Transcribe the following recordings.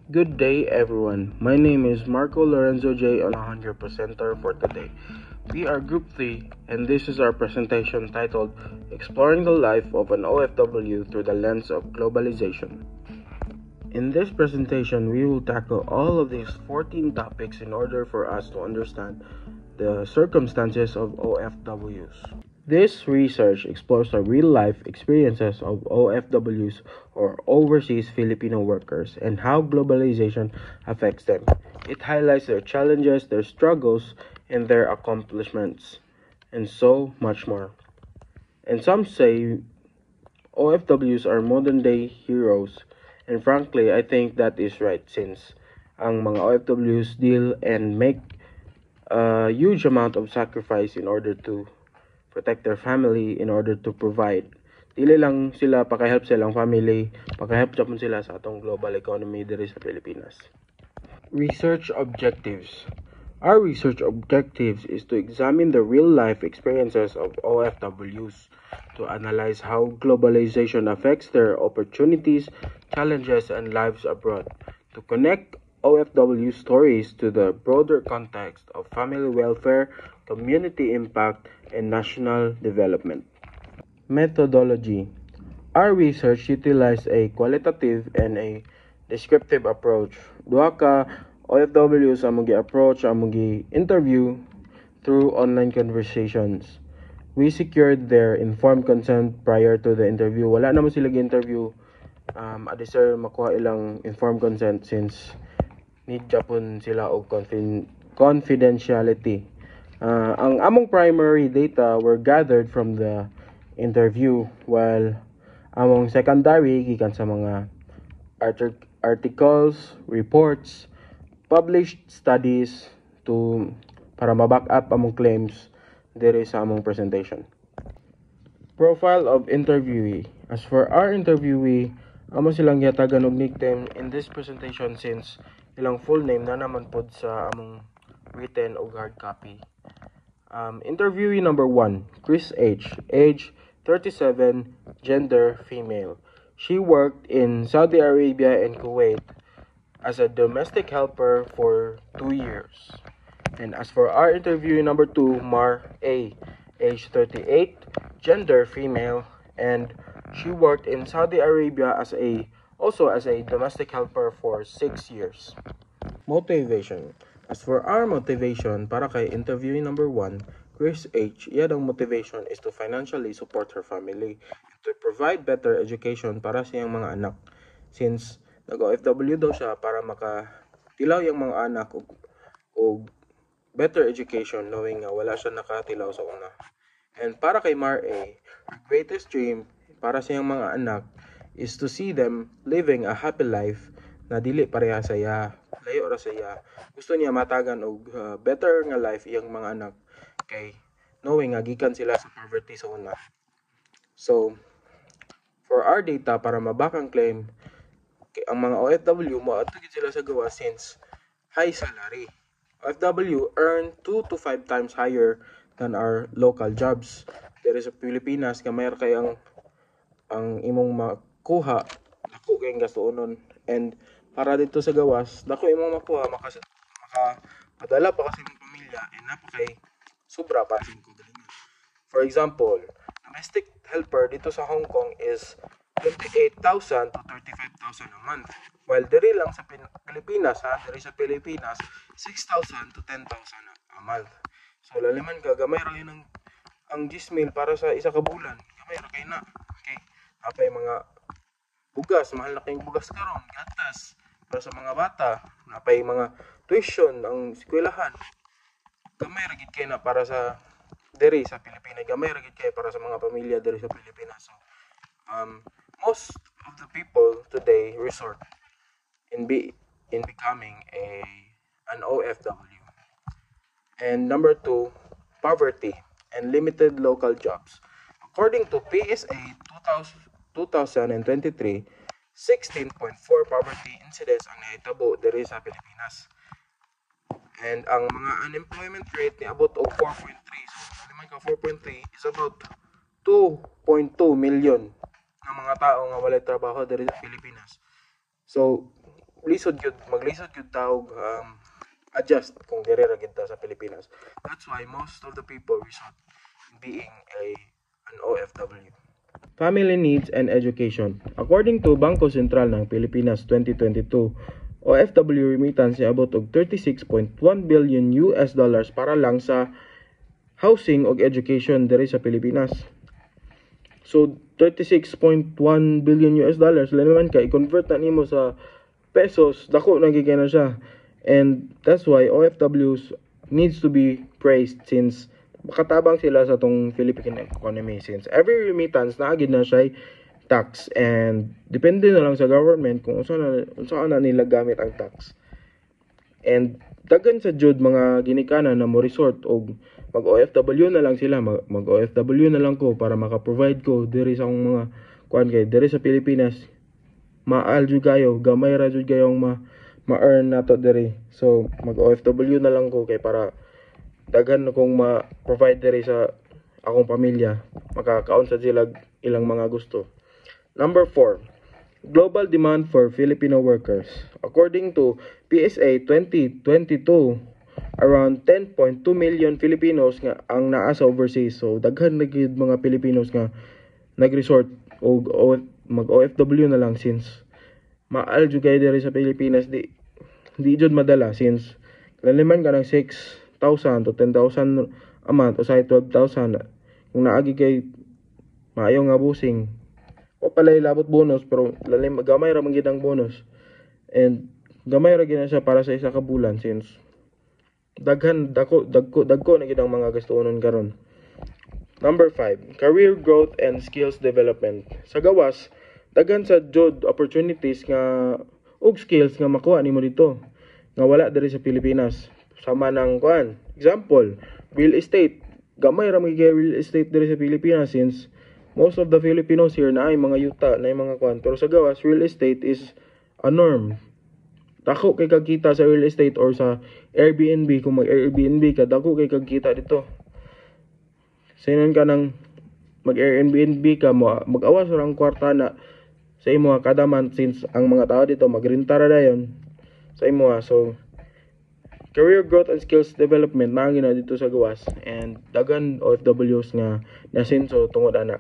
Good day, everyone. My name is Marco Lorenzo J. Onahan, your presenter for today. We are Group 3, and this is our presentation titled Exploring the Life of an OFW Through the Lens of Globalization. In this presentation, we will tackle all of these 14 topics in order for us to understand the circumstances of OFWs. This research explores the real-life experiences of OFWs or overseas Filipino workers and how globalization affects them. It highlights their challenges, their struggles, and their accomplishments, and so much more. And some say OFWs are modern-day heroes, and frankly, I think that is right since ang mga OFWs deal and make a huge amount of sacrifice in order to protect their family, in order to provide. Dili lang sila pakahelp silang family, pakahelp japon sila sa atong global economy diri sa Pilipinas. Research objectives. Our research objectives is to examine the real-life experiences of OFWs, to analyze how globalization affects their opportunities, challenges, and lives abroad, to connect OFW stories to the broader context of family welfare, community impact, and national development. Methodology. Our research utilized a qualitative and a descriptive approach. Duha ka OFWs ang approach ang interview through online conversations. We secured their informed consent prior to the interview. Wala naman sila interview. Adi sir makuha ilang informed consent since need japon sila og confidentiality. Ang among primary data were gathered from the interview, while among secondary gikan sa mga articles, reports, published studies para ma-back up among claims diri sa among presentation. Profile of interviewee. As for our interviewee, amo silang yatagan og nickname in this presentation since ilang full name na naman pod sa among written o hard copy. Interviewee number 1, Chris H. Age 37, gender female. She worked in Saudi Arabia and Kuwait as a domestic helper for 2 years. And as for our interviewee number 2, Mar A. Age 38, gender female, and she worked in Saudi Arabia also as a domestic helper for 6 years. Motivation. As for our motivation para kay interviewee number 1, Chris H., iyang motivation is to financially support her family and to provide better education para sa iyang mga anak. Since nag-OFW daw siya para makatilaw yung mga anak og better education knowing nga wala siya nakatilaw sa una. And para kay Mar A., her greatest dream para sa iyang mga anak is to see them living a happy life na dili pareha saya, layo ra saya. Gusto niya matagan og better nga life iyang mga anak kay knowing nga gikan sila sa poverty sa una. So, for our data para ma-back ang claim, ang mga OFW mo atugid sila sa gawa since high salary. OFW earn 2 to 5 times higher than our local jobs. There is a Pilipinas nga mayroon kay ang imong makuha dako kay gastuonon, and para dito sa gawas dako imong makuha makapadala pa kasi imong pamilya and napakay sobra pa sa imong galingan. For example, domestic helper dito sa Hong Kong is 28,000 to 35,000 a month. While diri lang sa Pilipinas, diri sa Pilipinas, 6,000 to 10,000 a month. So laliman ka gamay ra yun ang 10,000 para sa isa ka bulan. Gamay ra kay na. Okay. Apay mga bugas, mahal na kayong bugas karon, gatas para sa mga bata, napay mga tuition ang eskwelahan. Gamay ra gid kay na para sa diri sa Pilipinas, gamay ra gid kay para sa mga pamilya diri sa Pilipinas. So most of the people today resort in becoming an OFW. And number 2, poverty and limited local jobs. According to PSA 2023, 16.4 poverty incidents ang nahitabo diri sa Pilipinas. And ang mga unemployment rate ni abot og 4.3. So, naman ka 4.3 is about 2.2 million ng mga tao nga walay trabaho diri sa Pilipinas. So, maglisod gyud taog adjust kung dire ra gyud ta sa Pilipinas. That's why most of the people resort in being an OFW. Family needs and education. According to Bangko Sentral ng Pilipinas 2022, OFW remittance niabot og 36.1 billion US dollars para lang sa housing ug education diri sa Pilipinas. So 36.1 billion US dollars naman ka i-convert na nimo sa pesos, dako na gigay na siya. And that's why OFWs needs to be praised since makatabang sila sa tong Philippine economy since every remittance naagid na siya tax and depende na lang sa government kung unsa na nila gamit ang tax. And daghan sa jud mga ginikanan na mo resort og mag OFW na lang sila, mag OFW na lang ko para maka-provide ko diri sa akong mga kuan kay diri sa Pilipinas. Maal jud kayo, gamay ra jud kayong ma-earn nato diri. So mag OFW na lang ko kay para daghan kong ma-provide diri sa akong pamilya, makakaon sa sila ilang mga gusto. Number 4, global demand for Filipino workers. According to PSA 2022, around 10.2 million Filipinos nga ang naa sa overseas. So daghan na gyud mga Filipinos nga nagresort og mag OFW na lang since maal jud kay diri sa Pilipinas di jud madala since laliman ka ng 6,000 to 10,000 a month o sa 12,000 kung naagi kay maayo nga busing o palay labot bonus pero lalim gamay ra man gid ang bonus and gamay ra gid na siya para sa isa ka bulan since dagko na gid ang mga gustoon karon. Number 5, career growth and skills development. Sa gawas daghan sa job opportunities nga ug skills nga makuha nimo dito nga wala diri sa Pilipinas. Sama ng kuan, example, real estate. Gamay ra magiging real estate diri sa Pilipinas since most of the Filipinos here na ay mga yuta, na ay mga kuan. Pero sa gawas, real estate is a norm. Dako kay kagkita sa real estate or sa Airbnb. Kung mag-Airbnb ka, dako kay kagkita dito. Sinan ka ng mag-Airbnb ka, mag-awas orang kwarta na sa imo kada month since ang mga tao dito magrenta ra dayon sa imo. So career growth and skills development na gina dito sa gawas and dagan OFWs nga nasinso tungod ana.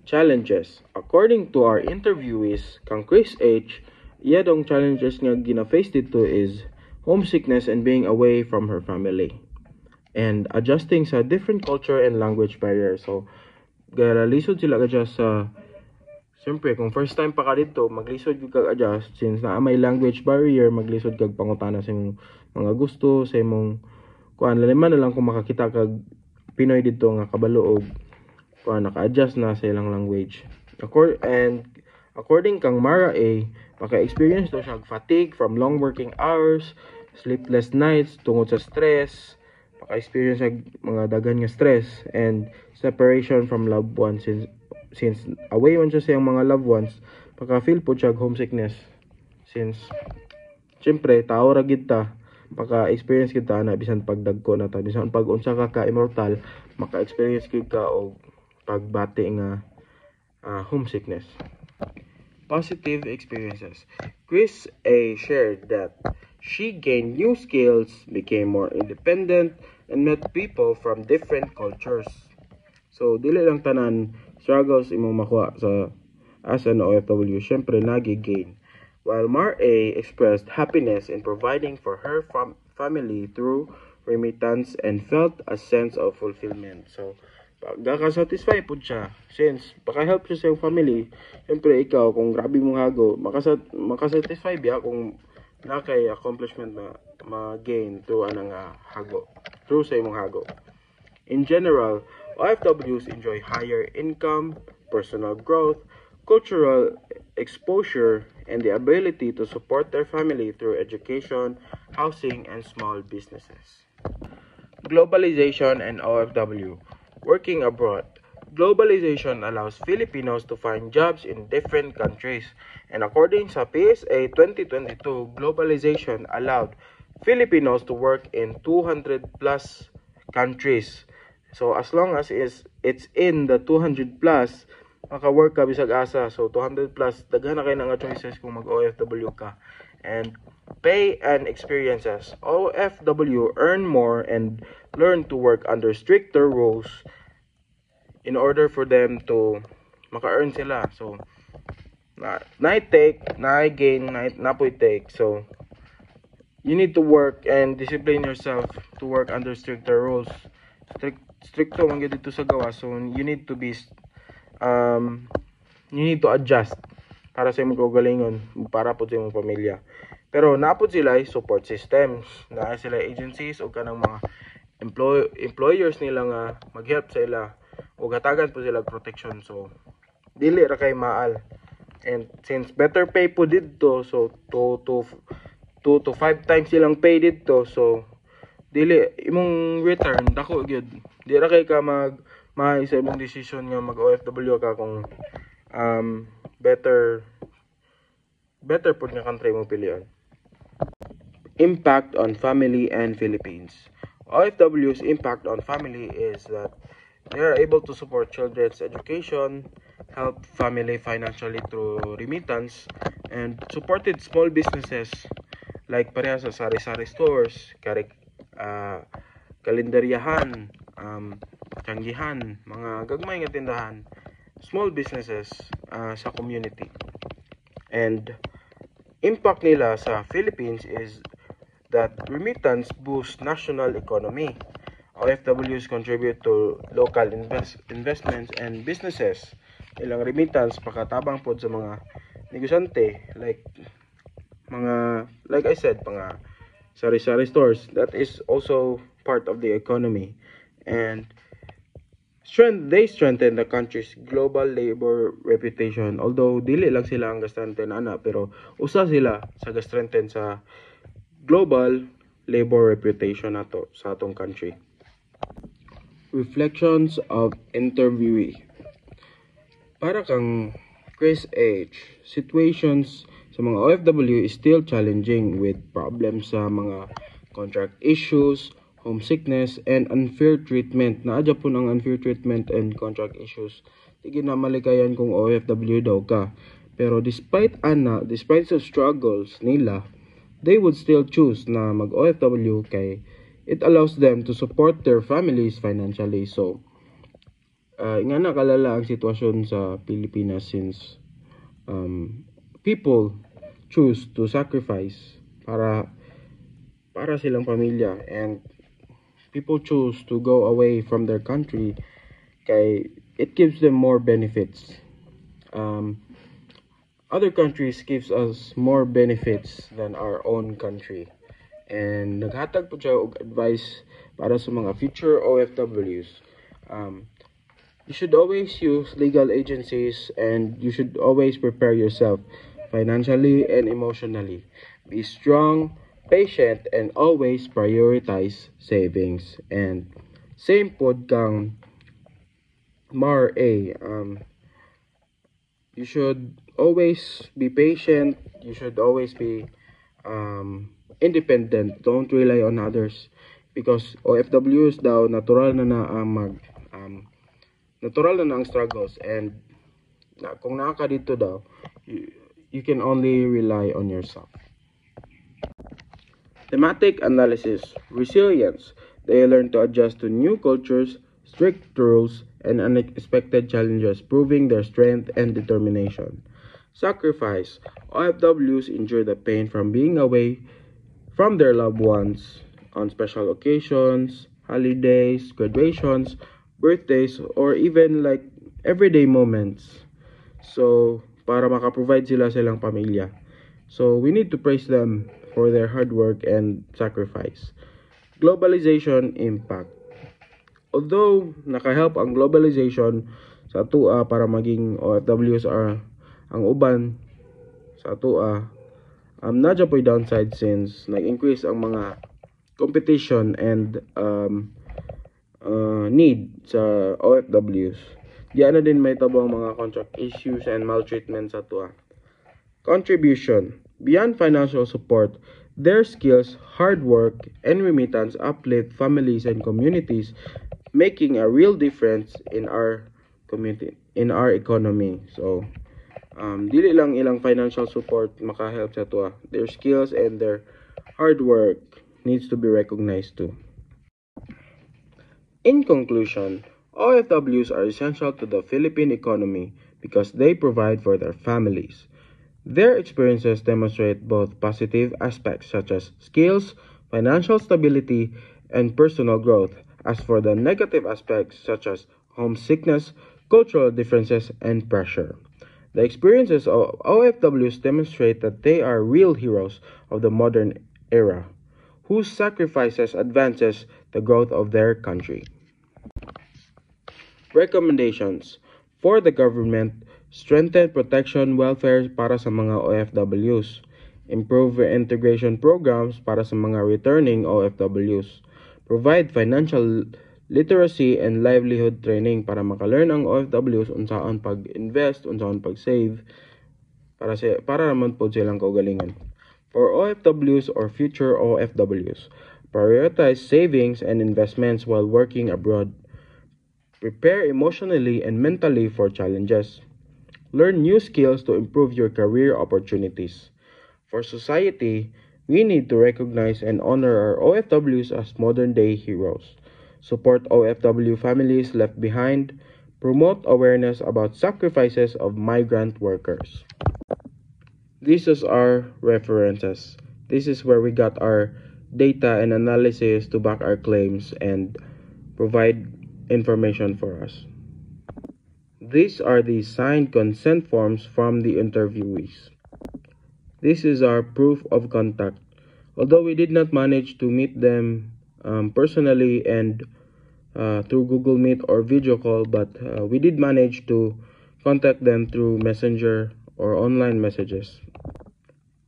Challenges. According to our interviewees kang Chris H, iya dong challenges nga gina-face dito is homesickness and being away from her family and adjusting sa different culture and language barriers. So lisod sila ka-adjust sa siyempre, kung first time pa ka dito, maglisod kag adjust since na may language barrier, maglisod kag pangutana sa imong mga gusto, sa imong kuan laliman na lang kung makakita kag Pinoy dito nga kabalo og kuan naka-adjust na sa ilang language. According kang Mara A, maka-experience to siya fatigue from long working hours, sleepless nights tungod sa stress, maka-experience sa mga daghan nga stress and separation from loved ones since away man siya sa iyang mga loved ones, pagka-feel po siya homesickness. Since, siyempre, tao ra gid ta, maka-experience kita na bisan pagdagko na ta, bisan pag unsa ka immortal, maka-experience gid ka og pagbati nga homesickness. Positive experiences. Chris A shared that she gained new skills, became more independent, and met people from different cultures. So, dili lang tanan struggles imong makuha sa as an OFW, syempre nagi-gain. While Mar A expressed happiness in providing for her family through remittance and felt a sense of fulfillment. So, pagka-satisfy po siya since paka-help siya sa iyong family, syempre ikaw kung grabe mong hago, makasatisfy biya kung nakay accomplishment na ma-gain through anang hago, through sa imong hago. In general, OFWs enjoy higher income, personal growth, cultural exposure, and the ability to support their family through education, housing, and small businesses. Globalization and OFW. Working abroad. Globalization allows Filipinos to find jobs in different countries. And according sa PSA 2022, globalization allowed Filipinos to work in 200 plus countries. So as long as it's in the 200 plus, maka-work ka bisag asa. So 200 plus daghan na kay nga choices kung mag-OFW ka. And pay and experiences. OFW earn more and learn to work under stricter rules in order for them to maka-earn sila. So na take, na gain, na po take. So you need to work and discipline yourself to work under stricter rules. Stricto man gyud dito sa gawa. So you need to be you need to adjust para sa imong kaugalingon, para po sa imong pamilya. Pero naapod sila support systems, na sila agencies o kanang mga employers nila nga mag-help sa ila o hatagan po sila protection. So dili ra kay maal. And since better pay po dito, so 2 to 5 times silang pay dito, so dili imong return dako gyud. Di ra kay ka sa imong decision nga mag OFW ka kung better pud nga country mo pilian. Impact on family and Philippines. OFW's impact on family is that they are able to support children's education, help family financially through remittance, and supported small businesses like pareha sa sari-sari stores, kalendaryahan, tiyanggihan, mga gagmay nga tindahan, small businesses sa community. And impact nila sa Philippines is that remittance boosts national economy. OFWs contribute to local investments and businesses. Ilang remittance pakatabang pod sa mga negosyante like I said, mga sari-sari stores. That is also part of the economy. And they strengthen the country's global labor reputation. Although dili lang sila ang ga-strengthen pero usa sila sa ga-strengthen sa global labor reputation nato sa atong country. Reflections of interviewee. Para kang Chris H, situations sa mga OFW is still challenging with problems sa mga contract issues, homesickness, and unfair treatment. Naadya po ng unfair treatment and contract issues. Tigin na malikayan kung OFW daw ka. Pero despite the struggles nila, they would still choose na mag-OFW kay it allows them to support their families financially. So, nga nakalala ang sitwasyon sa Pilipinas since people choose to sacrifice para silang pamilya, and people choose to go away from their country kay it gives them more benefits. Other countries gives us more benefits than our own country. And naghatag po siya og advice para sa mga future OFWs. You should always use legal agencies and you should always prepare yourself financially and emotionally. Be strong, patient, and always prioritize savings. And same pod kang Mar A. You should always be patient. You should always be independent. Don't rely on others because OFWs daw natural na ang struggles, and kung naka dito daw you can only rely on yourself. Thematic analysis. Resilience. They learn to adjust to new cultures, strict rules, and unexpected challenges, proving their strength and determination. Sacrifice. OFWs endure the pain from being away from their loved ones on special occasions, holidays, graduations, birthdays, or even like everyday moments. So, para makaprovide silang pamilya. So, we need to praise them for their hard work and sacrifice. Globalization impact. Although nakahelp ang globalization sa atua para maging OFWs ang uban sa atua, nadya po'y downside since nag-increase ang mga competition and need sa OFWs. Diyan na din may tabang mga contract issues and maltreatment sa atua. Contribution. Beyond financial support, their skills, hard work, and remittance uplift families and communities, making a real difference in in our economy. So, dili lang ilang financial support makahelp sa tuwa. Their skills and their hard work needs to be recognized too. In conclusion, OFWs are essential to the Philippine economy because they provide for their families. Their experiences demonstrate both positive aspects such as skills, financial stability, and personal growth, as for the negative aspects such as homesickness, cultural differences, and pressure. The experiences of OFWs demonstrate that they are real heroes of the modern era, whose sacrifices advances the growth of their country. Recommendations for the government: strengthen protection welfare para sa mga OFWs, improve reintegration programs para sa mga returning OFWs, provide financial literacy and livelihood training para makalearn ang OFWs unsaon pag-invest, unsaon pag-save para naman po silang kaugalingon. For OFWs or future OFWs, prioritize savings and investments while working abroad. Prepare emotionally and mentally for challenges. Learn new skills to improve your career opportunities. For society, we need to recognize and honor our OFWs as modern-day heroes. Support OFW families left behind. Promote awareness about sacrifices of migrant workers. These are our references. This is where we got our data and analysis to back our claims and provide information for us. These are the signed consent forms from the interviewees. This is our proof of contact. Although we did not manage to meet them personally and through Google Meet or video call, but we did manage to contact them through Messenger or online messages.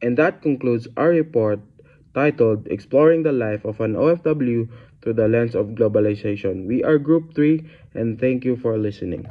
And that concludes our report titled Exploring the Life of an OFW Through the Lens of Globalization. We are Group 3, and thank you for listening.